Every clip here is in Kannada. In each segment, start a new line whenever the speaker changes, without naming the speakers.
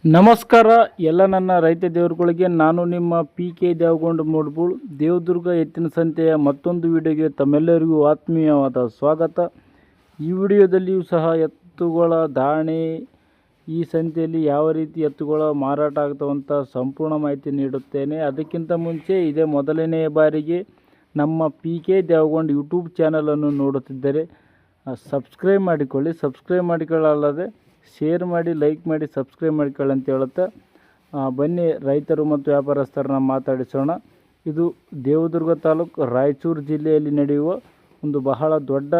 ನಮಸ್ಕಾರ ಎಲ್ಲ ನನ್ನ ರೈತ ದೇವರುಗಳಿಗೆ. ನಾನು ನಿಮ್ಮ PK ದೇವಗೊಂಡ ಮೂಡ್ಬೂಳ್. ದೇವದುರ್ಗ ಎತ್ತಿನ ಸಂತೆಯ ಮತ್ತೊಂದು ವಿಡಿಯೋಗೆ ತಮ್ಮೆಲ್ಲರಿಗೂ ಆತ್ಮೀಯವಾದ ಸ್ವಾಗತ. ಈ ವಿಡಿಯೋದಲ್ಲಿಯೂ ಸಹ ಎತ್ತುಗಳ ಧಾರಣೆ, ಈ ಸಂತೆಯಲ್ಲಿ ಯಾವ ರೀತಿ ಎತ್ತುಗಳ ಮಾರಾಟ ಆಗ್ತವಂತ ಸಂಪೂರ್ಣ ಮಾಹಿತಿ ನೀಡುತ್ತೇನೆ. ಅದಕ್ಕಿಂತ ಮುಂಚೆ ಇದೇ ಮೊದಲನೇ ಬಾರಿಗೆ ನಮ್ಮ PK ದೇವಗೊಂಡ ಯೂಟ್ಯೂಬ್ ಚಾನಲನ್ನು ನೋಡುತ್ತಿದ್ದರೆ ಸಬ್ಸ್ಕ್ರೈಬ್ ಮಾಡಿಕೊಳ್ಳಿ. ಸಬ್ಸ್ಕ್ರೈಬ್ ಮಾಡಿಕೊಳ್ಳಲ್ಲದೆ ಶೇರ್ ಮಾಡಿ, ಲೈಕ್ ಮಾಡಿ, ಸಬ್ಸ್ಕ್ರೈಬ್ ಮಾಡಿಕೊಳ್ಳಿ ಅಂತ ಹೇಳುತ್ತಾ ಬನ್ನಿ ರೈತರು ಮತ್ತು ವ್ಯಾಪಾರಸ್ಥರನ್ನ ಮಾತಾಡಿಸೋಣ. ಇದು ದೇವದುರ್ಗ ತಾಲೂಕು ರಾಯಚೂರು ಜಿಲ್ಲೆಯಲ್ಲಿ ನಡೆಯುವ ಒಂದು ಬಹಳ ದೊಡ್ಡ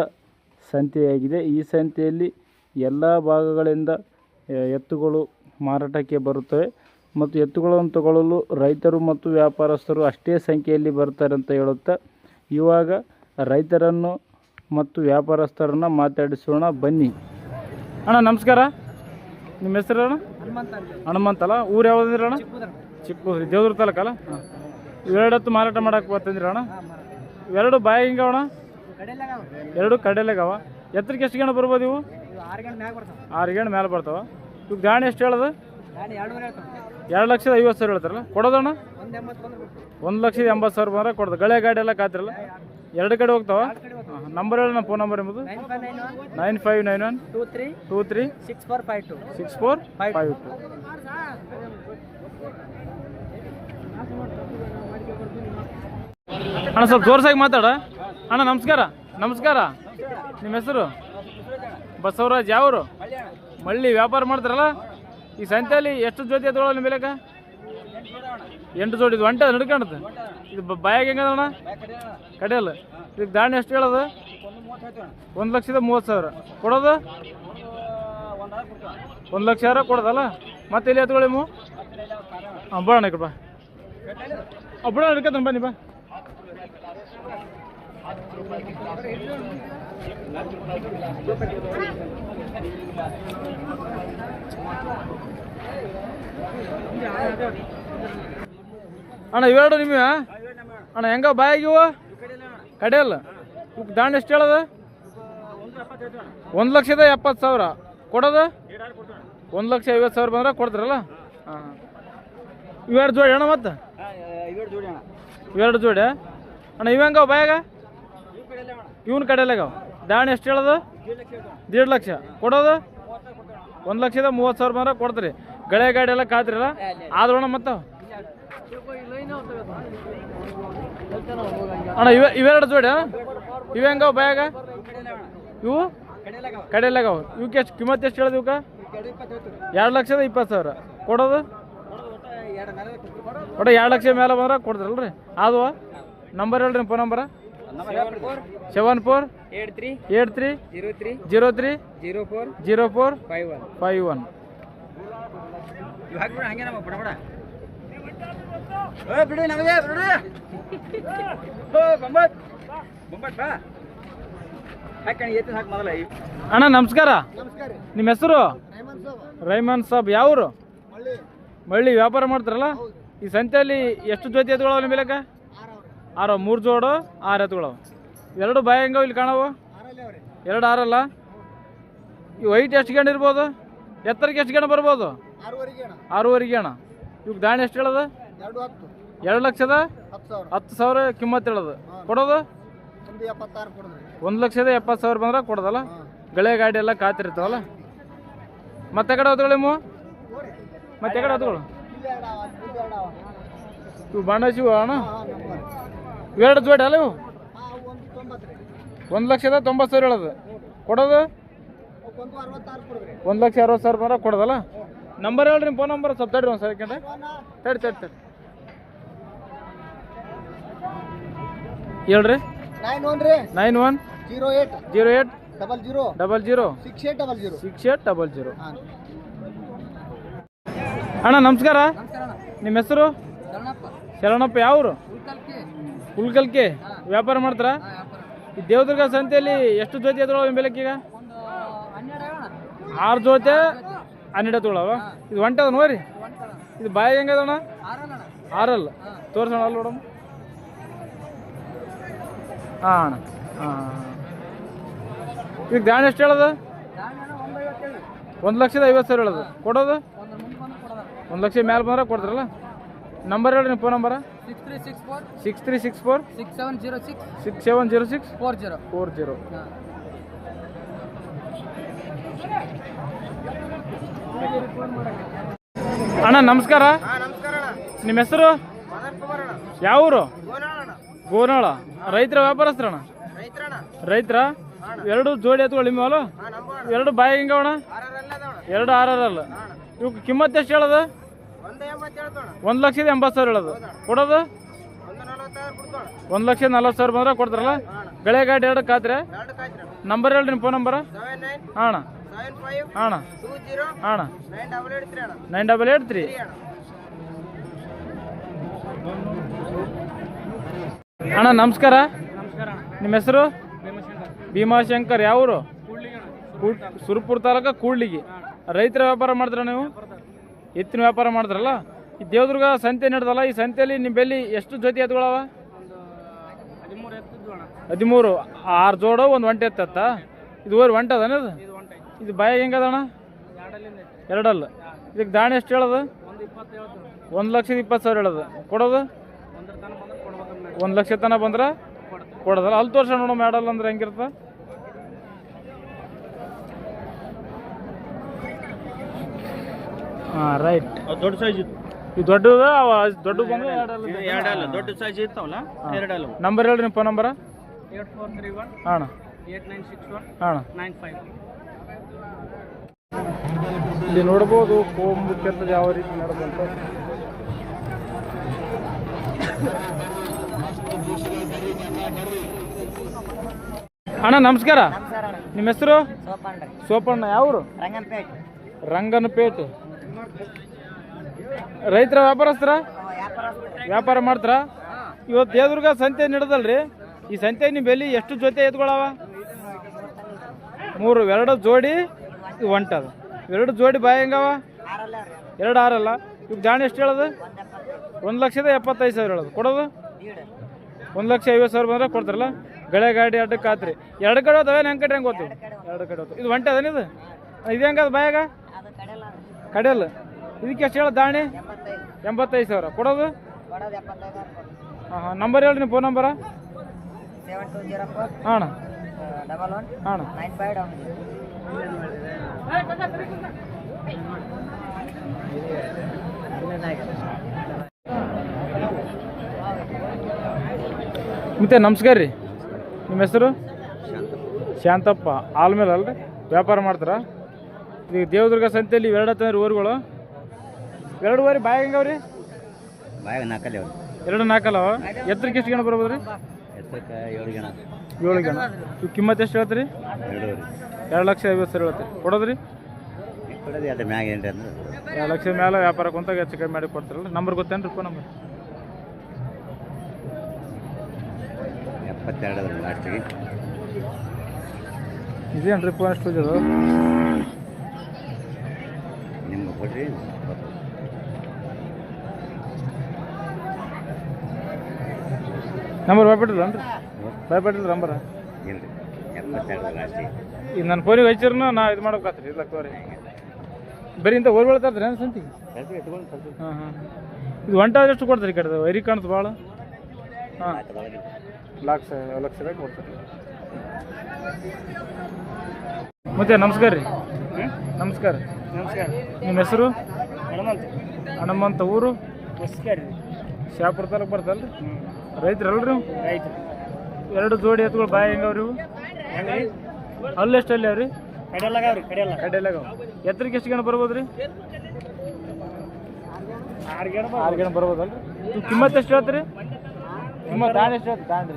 ಸಂತೆಯಾಗಿದೆ. ಈ ಸಂತೆಯಲ್ಲಿ ಎಲ್ಲ ಭಾಗಗಳಿಂದ ಎತ್ತುಗಳು ಮಾರಾಟಕ್ಕೆ ಬರುತ್ತವೆ ಮತ್ತು ಎತ್ತುಗಳನ್ನು ತಗೊಳ್ಳಲು ರೈತರು ಮತ್ತು ವ್ಯಾಪಾರಸ್ಥರು ಅಷ್ಟೇ ಸಂಖ್ಯೆಯಲ್ಲಿ ಬರ್ತಾರೆ ಅಂತ ಹೇಳುತ್ತಾ ಇವಾಗ ರೈತರನ್ನು ಮತ್ತು ವ್ಯಾಪಾರಸ್ಥರನ್ನು ಮಾತಾಡಿಸೋಣ ಬನ್ನಿ. ಅಣ್ಣ ನಮಸ್ಕಾರ, ನಿಮ್ಮ ಹೆಸರು ಅಣ್ಣ? ಹನುಮಂತಲ್ಲ. ಊರು ಯಾವುದಂದ್ರಿ ಅಣ್ಣ? ಚಿಕ್ಕೂರು, ದೇವದುರ್ಗ ತಾಲೂಕಲ್ಲ. ಇವೆರಡು ಹೊತ್ತು ಮಾರಾಟ ಮಾಡಕ್ಕೆ ಬರ್ತಂದ್ರಿ ಅಣ್ಣ? ಎರಡು ಬಾಯಿ ಹಿಂಗವಣ? ಎರಡು ಕಡೆಲೆಗವ. ಎತ್ತರಕ್ಕೆ ಎಷ್ಟು ಗಂಟೆ ಬರ್ಬೋದು ಇವು? 6 ಗಂಟೆ ಮೇಲೆ ಬರ್ತಾವ. ಇವಾಗ ದಾಣಿ ಎಷ್ಟು ಹೇಳೋದು? 2,50,000 ಹೇಳ್ತಾರಲ್ಲ, ಕೊಡೋದಣ್ಣ? 1,80,000 ಬಂದ್ರೆ ಕೊಡೋದು. ಗಳೆ ಗಾಡಿ ಎಲ್ಲ ಕಾತಿರಲ್ಲ, ಎರಡು ಕಡೆ ಹೋಗ್ತಾವ. ನಂಬರ್ ಹೇಳಿ, ನಮ್ಮ ಫೋನ್ ನಂಬರ್ ಎಂಬುದು 9591236452. ಅಣ್ಣ ಸ್ವಲ್ಪ ಜೋರ್ಸಾಗಿ ಮಾತಾಡ. ಅಣ್ಣ ನಮಸ್ಕಾರ. ನಮಸ್ಕಾರ, ನಿಮ್ಮ ಹೆಸರು? ಬಸವರಾಜ್. ಯಾವರು? ಮಳ್ಳಿ. ವ್ಯಾಪಾರ ಮಾಡ್ತಾರಲ್ಲ ಈ ಸಂತೆಯಲ್ಲಿ ಎಷ್ಟು ಜೊತೆ ಎತ್ತುಗಳ ನಿಮ್ಮ ಬೆಲೆಕ? 8 ಜೋಡಿ. ಇದು ಒಂಟೆ ನಡ್ಕಾಣುತ್ತೆ. ಇದು ಬಾಯಾಗ ಹೆಂಗದಣ್ಣ? ಕಡೆಯಲ್ಲ. ಇದಕ್ಕೆ ದಾಣಿ ಎಷ್ಟು ಹೇಳೋದು? 1,30,000 ಕೊಡೋದು? 1,00,000 ಕೊಡೋದಲ್ಲ. ಮತ್ತೆ ಇಲ್ಲಿ ಎತ್ತುಗಳು ನೀವು? ಹಾಂ ಬರೋಣ ಈ ಕಡೆ ಬಾ. ಬಿಡೋಣ, ಹಿಡ್ಕತ್ತಾನೆ ಬನ್ನಿ ಬಾ. ಅಣ್ಣ ಇವೆರಡು ನಿಮಗೆ ಅಣ್ಣ? ಹೆಂಗ ಬಾಯಾಗಿವ? ಕಡೆಯಲ್ಲ. ಇವ್ ದಾಂಡ್ ಎಷ್ಟು ಹೇಳೋದು? 1,70,000 ಕೊಡೋದು? 1,50,000 ಬಂದ್ರೆ ಕೊಡ್ತಾರಲ್ಲ. ಹಾಂ, ಇವೆರಡು ಜೋಡಿ ಅಣ್ಣ? ಮತ್ತೆ ಇವೆರಡು ಜೋಡಿ ಅಣ್ಣ. ಇವ ಹೆಂಗವ ಬಾಯಾಗ? ಇವನ್ ಕಡೆಯಲ್ಲಾಗವ. ದಾಣಿ ಎಷ್ಟು ಹೇಳೋದು? 1.5 ಲಕ್ಷ ಕೊಡೋದು? 1,30,000 ಬಂದ್ರೆ ಕೊಡ್ತೀರಿ. ಗಳೆ ಗಾಡಿ ಎಲ್ಲ ಕಾತ್ರಿಲ್ಲ ಆದ್ರಣ್ಣ? ಮತ್ತೆ ಅಣ್ಣ ಇವೆರಡು ಜೋಡಿ ಇವೆ ಹೆಂಗವ ಬಾಯಾಗ? ಇವು ಕಡೆಯಲ್ಲಾಗವ. ಇವಕ್ಕೆ ಎಷ್ಟು ಕಿಮ್ಮತ್ತು ಎಷ್ಟು ಹೇಳೋದು? ಇವಕ್ಕೆ 2,20,000 ಕೊಡೋದು? ಒಟ್ಟು 2 ಲಕ್ಷ ಮೇಲೆ ಬಂದ್ರೆ ಕೊಡ್ತಾರಲ್ರಿ. ಅದು ನಂಬರ್ ಹೇಳ್ರಿ, ಫೋನ್ ನಂಬರ? 7483030451. ಅಣ್ಣ ನಮಸ್ಕಾರ. ನಿಮ್ಮ ಹೆಸರು? ರೈಮನ್ ಸಾಬ್. ಯಾವರು? ಮಳ್ಳಿ. ವ್ಯಾಪಾರ ಮಾಡ್ತಾರಲ್ಲ ಈ ಸಂತೆಯಲ್ಲಿ ಎಷ್ಟು ಜೊತೆ ಎತ್ತುಗಳವ ನಿಮ್ಮ ಬೆಲೆಕ? 6. 3 ಜೋಡು 6 ಎತ್ತುಗಳವ. ಎರಡು ಬಾಯಿ ಹೆಂಗವ ಇಲ್ಲಿ ಕಾಣವು? 2 ಆರಲ್ಲ. ಈ ವೈಟ್ ಎಷ್ಟು ಗಂಟೆ ಇರ್ಬೋದು? ಎತ್ತರಕ್ಕೆ ಎಷ್ಟು ಗಂಟೆ ಬರ್ಬೋದು? 6.5 ಅಣ್ಣ. ಇವಾಗ ದಾಣಿ ಎಷ್ಟು ಹೇಳೋದು? 2,10,000 ಕಿಮ್ಮತ್ತು ಹೇಳೋದು. ಕೊಡೋದು? 1,70,000 ಬಂದ್ರೆ ಕೊಡೋದಲ್ಲ. ಗಳೆ ಗಾಡಿ ಎಲ್ಲ ಕಾತಿರ್ತಾವಲ್ಲ. ಮತ್ತೆ ಕಡೆ ಹೊತ್ತುಗಳು ನಿಮ್ಮ? ಮತ್ತೆ ಕಡೆ ಹೊತ್ತುಗಳು ಇವು ಬಣ್ಣ ಶಿವ ಅಣ್ಣ? ಇವೆರಡು ಜೋಡಿ ಅಲ್ಲ ಇವು? 1,90,000 ಹೇಳೋದು. ಕೊಡೋದು? 1,60,000 ಬಂದ್ರೆ ಕೊಡೋದಲ್ಲ. ನಂಬರ್ ಹೇಳ್ರಿ, ನಿಮ್ಮ ಫೋನ್ ನಂಬರ್? ಸ್ವಲ್ಪ ತಡ್ರಿ ಒಂದು ಸೆಕೆಂಡ್. ತಡಿ ಹೇಳ್ರಿ. 9108006800. ಅಣ್ಣ ನಮಸ್ಕಾರ. ನಿಮ್ಮ ಹೆಸರು? ಶರಣಪ್ಪ. ಯಾವರು? ಹುಲ್ಕಲ್ಕಿ. ವ್ಯಾಪಾರ ಮಾಡ್ತಾರ? ಈ ದೇವದುರ್ಗ ಸಂತೆಯಲ್ಲಿ ಎಷ್ಟು ಜೊತೆ ಎತ್ತುಗಳವ ನಿಮ್ಮ ಬೆಲೆಕ್ಕೀಗ? 6 ಜೊತೆ 12 ಎತ್ತುಗಳವ. ಇದು ಒಂಟದ ನೋಡ್ರಿ. ಇದು ಬಾಯಿ ಹೆಂಗದಣ್ಣ? 6 ತೋರ್ಸೋಣ ಅಲ್ಲಿ ನೋಡಮ್ಮ. ಹಾಂ ಅಣ್ಣ. ಹಾಂ, ಈಗ ದಾಣಿ ಎಷ್ಟು ಹೇಳೋದು? 1,50,000 ಹೇಳೋದು. ಕೊಡೋದು? 1 ಲಕ್ಷ ಮೇಲೆ ಬಂದ್ರೆ ಕೊಡ್ತಾರಲ್ಲ. ನಂಬರ್ ಹೇಳ್ರಿ ನಿಮ್ಮ ಫೋನ್ ನಂಬರ.
6364 6706
40. ಅಣ್ಣ ನಮಸ್ಕಾರ. ನಿಮ್ಮ ಹೆಸರು ಯಾವ ಊರು? ಗೋನಾಳ. ರೈತರ ವ್ಯಾಪಾರಸ್ಥರಣ್ಣ? ರೈತರ. ಎರಡು ಜೋಡಿ ಎತ್ತುಗಳು ನಿಮ್ಮಲ್ಲ? ಎರಡು ಬಾಯಿ ಹಿಂಗವಣ? 2 ಆರಲ್ಲ. ಇವಕ್ಕೆ ಕಿಮ್ಮತ್ತು ಎಷ್ಟು ಹೇಳೋದು? 1,80,000 ಹೇಳೋದು. ಕೊಡೋದು 1,40,000 ಬಂದ್ರೆ ಕೊಡ್ತಾರಲ್ಲ. ಗಳೆ ಗಾಡಿ 2 ಖಾತ್ರಿ. ನಂಬರ್ ಹೇಳ್ರಿ ನಿಮ್ಮ ಫೋನ್ ನಂಬರ. ಅಣ್ಣ ಅಣ್ಣ ಅಣ್ಣ 9883. ಅಣ್ಣ ನಮಸ್ಕಾರ. ನಿಮ್ಮ ಹೆಸರು? ಭೀಮಾಶಂಕರ್. ಯಾವ ಊರು? ಸುರಪುರ ತಾಲೂಕ ಕೂಡ್ಲಿಗಿ. ರೈತರ ವ್ಯಾಪಾರ ಮಾಡ್ತೀರ ನೀವು? ಎತ್ತಿನ ವ್ಯಾಪಾರ ಮಾಡ್ತಾರಲ್ಲ. ಈ ದೇವದುರ್ಗ ಸಂತೆ ನಡೆದಲ್ಲ, ಈ ಸಂತೆಯಲ್ಲಿ ನಿಮ್ಮ ಬೆಲ್ಲಿ ಎಷ್ಟು ಜೊತೆ ಎತ್ತುಗಳವ? 13. 6 ಜೋಡು, 1 ಒಂಟೆ ಎತ್ತ. ಇದು ಒಂಟೆ ಅದಾನ? ಇದು ಬಾಯಿಗೆ ಹೆಂಗದಣ್ಣ? 2 ಅಲ್ಲ. ಇದಕ್ಕೆ ದಾಣಿ ಎಷ್ಟು ಹೇಳೋದು? 1,20,000 ಹೇಳೋದು. ಕೊಡೋದು 1 ಲಕ್ಷ ತನಕ ಬಂದ್ರೆ ಕೊಡೋದಲ್ಲ. ಅಲ್ಲಿ ತೋರ್ಸ ನೋಡೋ ಮಾಡಲ್ಲ ಅಂದ್ರೆ ಹೆಂಗಿರ್ತ? ಹಾಂ ರೈಟ್.
ದೊಡ್ಡ ಸೈಜ್ ಇತ್ತು.
ಇದು ದೊಡ್ಡದ ದೊಡ್ಡ ಬಂದ್ರೆ
2 ಅಲ್ಲ. ದೊಡ್ಡ ಸೈಜ್ ಇರ್ತಾವಲ್ಲ 2 ಅಲ್ಲ.
ನಂಬರ್ ಹೇಳ್ರಿ ನಿಮ್ಮ ಫೋನ್ ನಂಬರ.
8431
ಹಾಂ
8961
ಹಾಂ
95.
ಇಲ್ಲಿ ನೋಡ್ಬೋದು ಕೊಂಬು ಕೆತ್ತದ ಯಾವ ರೀತಿ ನಡೆದಂತ. ಅಣ್ಣ ನಮಸ್ಕಾರ. ನಿಮ್ಮ ಹೆಸರು? ಸೋಪಣ್ಣ. ಯಾವರು? ರಂಗನಪೇಟ್. ರೈತರ ವ್ಯಾಪಾರಸ್ಥರ? ವ್ಯಾಪಾರ ಮಾಡ್ತಾರ. ಇವತ್ತು ದೇವದುರ್ಗ ಸಂತೆ ನಡೆದಲ್ರಿ, ಈ ಸಂತೆ ನಿಮ್ಮ ಬೆಲೆ ಎಷ್ಟು ಜೊತೆ ಎತ್ಕೊಳವ? 3. 2 ಜೋಡಿ ಇದು ಒಂಟದ. 2 ಜೋಡಿ ಬಾಯಿ ಹೆಂಗವ? 2 ಆರಲ್ಲ. ಇವಾಗ ಜಾಣಿ ಎಷ್ಟು ಹೇಳೋದು? 1,75,000 ಹೇಳೋದು. ಕೊಡೋದು 1,50,000 ಬಂದ್ರೆ ಕೊಡ್ತಾರಲ್ಲ. ಗಳೆ ಗಾಡಿ 2 ಖಾತ್ರಿ. 2 ಕಡೆ ಹೋದವೆ. ಹೆಂಗೆ ಕಡೆ ಹೆಂಗೆ ಹೋಗ್ತೀವಿ? 2 ಕಡೆ ಹೋಗ್ತೀವಿ. ಇದು ಒಂಟೆ ಅದೇನು? ಇದು ಹೆಂಗದ ಬಾಯಾಗ? ಕಡೆಯಲ್ಲ. ಇದಕ್ಕೆ ಎಷ್ಟು ಹೇಳೋದು ದಾಣಿ? 85,000. ಕೊಡೋದು? ಹಾಂ ನಂಬರ್ ಹೇಳ್ರಿ ನಿಮ್ಮ ಫೋನ್ ನಂಬರ.
7204
ಹಾಂ
11
ಹಾಂ
95.
ಮತ್ತೆ ನಮಸ್ಕಾರ ರೀ. ನಿಮ್ಮ ಹೆಸರು? ಶಾಂತಪ್ಪ. ಆಲ್ಮೇಲೆ ಅಲ್ರಿ ವ್ಯಾಪಾರ ಮಾಡ್ತಾರ? ಈಗ ದೇವದುರ್ಗ ಸಂತೆಯಲ್ಲಿ 2 ತಂದ್ರಿ ಊರುಗಳು. 2 ಊರಿ ಬಾಯಿ ಹೆಂಗವ್ರಿ?
ಬಾಯಾಗ 4 ಅವ.
2 4 ಎತ್ತರಕ್ಕೆ ಎಷ್ಟು ಗಣ ಬರ್ಬೋದು ರೀ?
7 ಗಣ.
7 ಗಣ. ಇವು ಕಿಮ್ಮತ್ತು ಎಷ್ಟು ಹೇಳ್ತೀರಿ? 2,50,000 ಹೇಳ್ತೀರಿ. ಕೊಡೋದ್ರಿ?
ಅದು ಮ್ಯಾಗ ಏನ್ರಿ ಅಂದ್ರೆ
2 ಲಕ್ಷ ಮೇಲೆ ವ್ಯಾಪಾರ ಕುಂತಾಗ ಹೆಚ್ಚು ಕಮ್ಮಿ ಮಾಡಿ ಕೊಡ್ತಾರಲ್ಲ. ನಂಬರ್ ಗೊತ್ತೇನು ರೀ? ಫೋನ್ ನಂಬರ್
72 ಲಾಸ್ಟಿಗೆ.
ಇದೇನು ರೀ ಫೋನ್ ಎಷ್ಟು ಇದು?
ನಿಮ್ಗೆ ಕೊಡ್ರಿ.
ನಂಬರ್ ಭಯಪಟ್ಟಿಲ್ಲ ಅನ್ರಿ? ಭಯಪಟ್ಟಿಲ್ಲ ನಂಬರ?
ಇಲ್ರಿ 72 ಲಾಸ್ಟಿಗೆ.
ಈಗ ನನ್ನ ಫೋನಿಗೆ ಹಚ್ಚಿರ್ನ ನಾ ಇದು ಮಾಡ್ಬೇಕಾತ್ರಿ. ಇಲ್ಲ ತೋರಿ ಬರೀ ಇಂಥ ಊರು ಬೆಳ್ತಾರ್ರಿ ಏನು ಸಂತಿಗೆ? ಹಾಂ ಹಾಂ. ಇದು ಒಂಟ ಎಷ್ಟು ಕೊಡ್ತಾರೆ ಈ ಕಡೆ? ವೈರಿ ಕಾಣ್ತು ಭಾಳ. ಹಾಂ 1 ಲಕ್ಷ ಬೇಕು ಕೊಡ್ತಾರೆ. ಮತ್ತೆ ನಮಸ್ಕಾರ ರೀ. ನಮಸ್ಕಾರ. ನಿಮ್ಮ ಹೆಸರು? ಹನುಮಂತ. ಊರು? ಶಾಪುರ ತಾಲೂಕು ಬರ್ತಲ್ರಿ? ರೈತರಲ್ರಿ?
ರೈತರು.
2 ಜೋಡಿ ಎತ್ತುಗಳು ಬಾಯಿ ಹೆಂಗವ್ರಿ ಇವು? ಅಲ್ಲಿ ಎಷ್ಟು ಅಲ್ಲಿ ಅವ್ರಿ? ಕಡೆಯಲ್ಲಾಗವ. ಎತ್ತರಕ್ಕೆ ಎಷ್ಟು ಗಣ ಬರ್ಬೋದು ರೀ? 6 ಗಣ ಬರ್ಬೋದಲ್ರಿ? ಇವು ಕಿಮ್ಮತ್ತು ಎಷ್ಟು ಹೇಳ್ತೀರಿ? ಕಿಮ್ಮತ್ತು ದಾಣಿ ಎಷ್ಟು ಹೇಳ್ತೀರಿ? ದಾಣಿ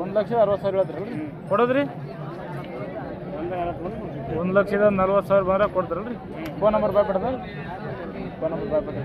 1,60,000 ಹೇಳ್ತೀರಲ್ರಿ? ಕೊಡೋದ್ರಿ? 1,40,000 ಬಂದ್ರೆ ಕೊಡ್ತಾರಲ್ರಿ? ಫೋನ್ ನಂಬರ್ ಭಯಪಡ್ದ? Phone number ಭಯಪಡ್ದ?